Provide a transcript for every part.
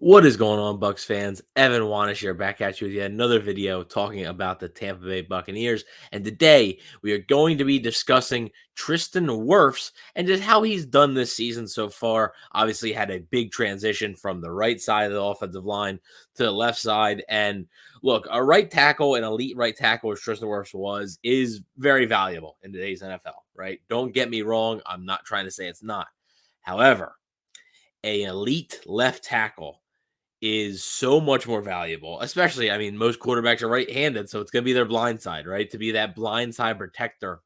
What is going on, Bucs fans? Evan Wanish here, back at you with yet another video talking about the Tampa Bay Buccaneers. And today we are going to be discussing Tristan Wirfs and just how he's done this season so far. Obviously, had a big transition from the right side of the offensive line to the left side. And look, a right tackle, an elite right tackle, as Tristan Wirfs is very valuable in today's NFL, right? Don't get me wrong. I'm not trying to say it's not. However, an elite left tackle is so much more valuable, especially, I mean, most quarterbacks are right-handed, so it's going to be their blind side, right? To be that blind side protector.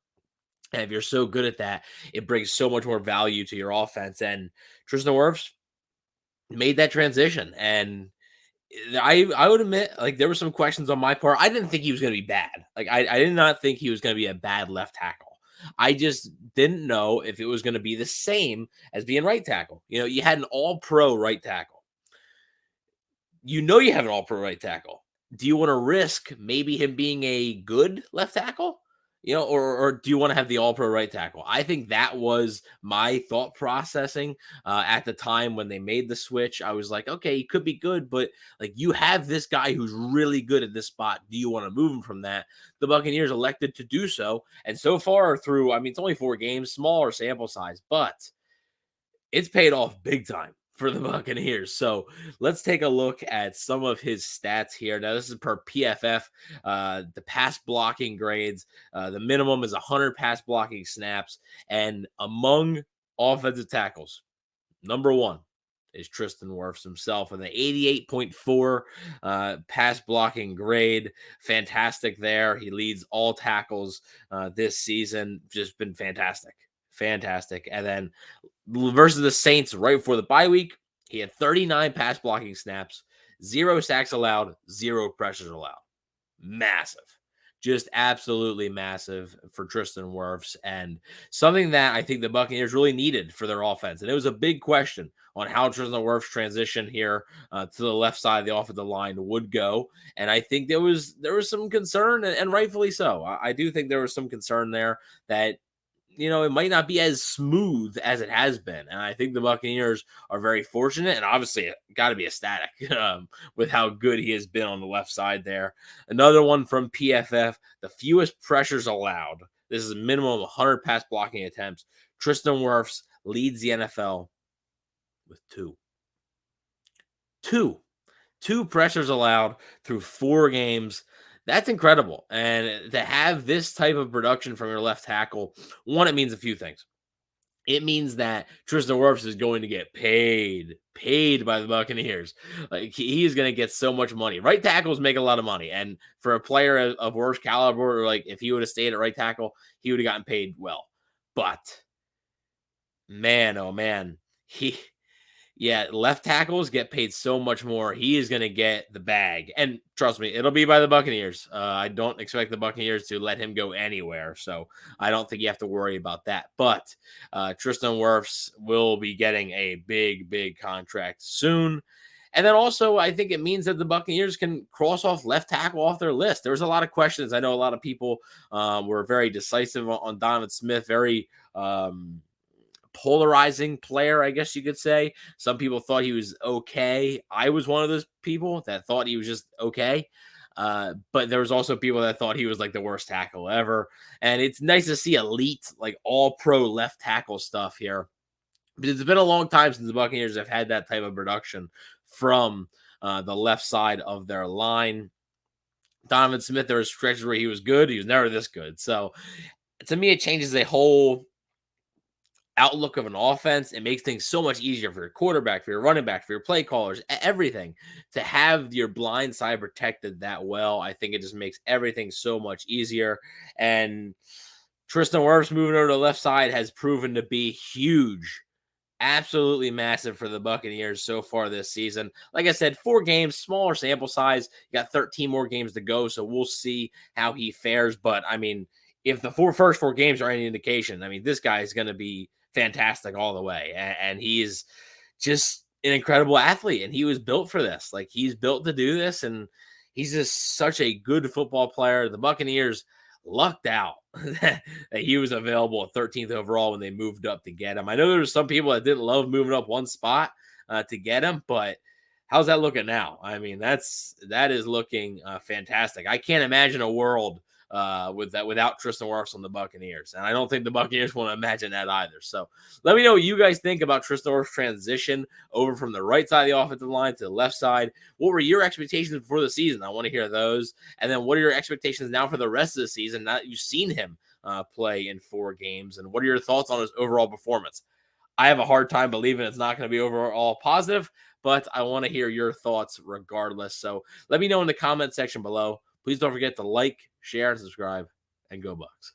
And if you're so good at that, it brings so much more value to your offense. And Tristan Wirfs made that transition. And I would admit, like, there were some questions on my part. I didn't think he was going to be bad. Like, I did not think he was going to be a bad left tackle. I just didn't know if it was going to be the same as being right tackle. You know, you had an all-pro right tackle. You have an all-pro right tackle. Do you want to risk maybe him being a good left tackle? Or do you want to have the all-pro right tackle? I think that was my thought processing at the time when they made the switch. I was like, okay, he could be good, but like you have this guy who's really good at this spot. Do you want to move him from that? The Buccaneers elected to do so, and so far through, I mean, it's only 4 games, smaller sample size, but it's paid off big time for the Buccaneers. So let's take a look at some of his stats here. Now, this is per PFF, the pass blocking grades. The minimum is 100 pass blocking snaps. And among offensive tackles, number one is Tristan Wirfs himself with an 88.4 pass blocking grade. Fantastic there. He leads all tackles this season. Just been fantastic. Fantastic. And then versus the Saints right before the bye week, he had 39 pass blocking snaps, 0 sacks allowed, 0 pressures allowed. Massive. Just absolutely massive for Tristan Wirfs, and something that I think the Buccaneers really needed for their offense. And it was a big question on how Tristan Wirfs' transition here to the left side of the offensive line would go. And I think there was some concern, and rightfully so. I do think there was some concern there that it might not be as smooth as it has been. And I think the Buccaneers are very fortunate and obviously got to be ecstatic with how good he has been on the left side there. Another one from PFF, the fewest pressures allowed. This is a minimum of 100 pass blocking attempts. Tristan Wirfs leads the NFL with two. Two pressures allowed through 4 games. That's incredible. And to have this type of production from your left tackle, one, it means a few things. It means that Tristan Wirfs is going to get paid by the Buccaneers. Like he is going to get so much money. Right tackles make a lot of money, and for a player of Wirfs caliber, or like if he would have stayed at right tackle, he would have gotten paid well. But man, oh man, left tackles get paid so much more. He is going to get the bag. And trust me, it'll be by the Buccaneers. I don't expect the Buccaneers to let him go anywhere. So I don't think you have to worry about that. But Tristan Wirfs will be getting a big, big contract soon. And then also, I think it means that the Buccaneers can cross off left tackle off their list. There was a lot of questions. I know a lot of people were very decisive on Donovan Smith, very polarizing player, I guess you could say. Some people thought he was okay. I was one of those people that thought he was just okay. But there was also people that thought he was like the worst tackle ever. And it's nice to see elite, like all pro left tackle stuff here. But it's been a long time since the Buccaneers have had that type of production from the left side of their line. Donovan Smith, there were stretches where he was good. He was never this good. So to me, it changes a whole outlook of an offense. It makes things so much easier for your quarterback, for your running back, for your play callers, everything. To have your blind side protected that well, I think it just makes everything so much easier. And Tristan Wirfs moving over to the left side has proven to be huge. Absolutely massive for the Buccaneers so far this season. Like I said, 4 games, smaller sample size. You got 13 more games to go, so we'll see how he fares. But, I mean, if the first 4 games are any indication, I mean, this guy is going to be fantastic all the way. And he is just an incredible athlete, and he was built for this. Like, he's built to do this, and he's just such a good football player. The Buccaneers lucked out that he was available at 13th overall when they moved up to get him. I know there were some people that didn't love moving up one spot to get him, but How's that looking now? I mean, that is looking fantastic. I can't imagine a world with that without Tristan Wirfs on the Buccaneers, and I don't think the Buccaneers want to imagine that either. So, let me know what you guys think about Tristan Wirfs' transition over from the right side of the offensive line to the left side. What were your expectations before the season? I want to hear those. And then, what are your expectations now for the rest of the season? Now that you've seen him play in 4 games, and what are your thoughts on his overall performance? I have a hard time believing it's not going to be overall positive, but I want to hear your thoughts regardless. So let me know in the comment section below. Please don't forget to like, share, and subscribe, and go Bucs.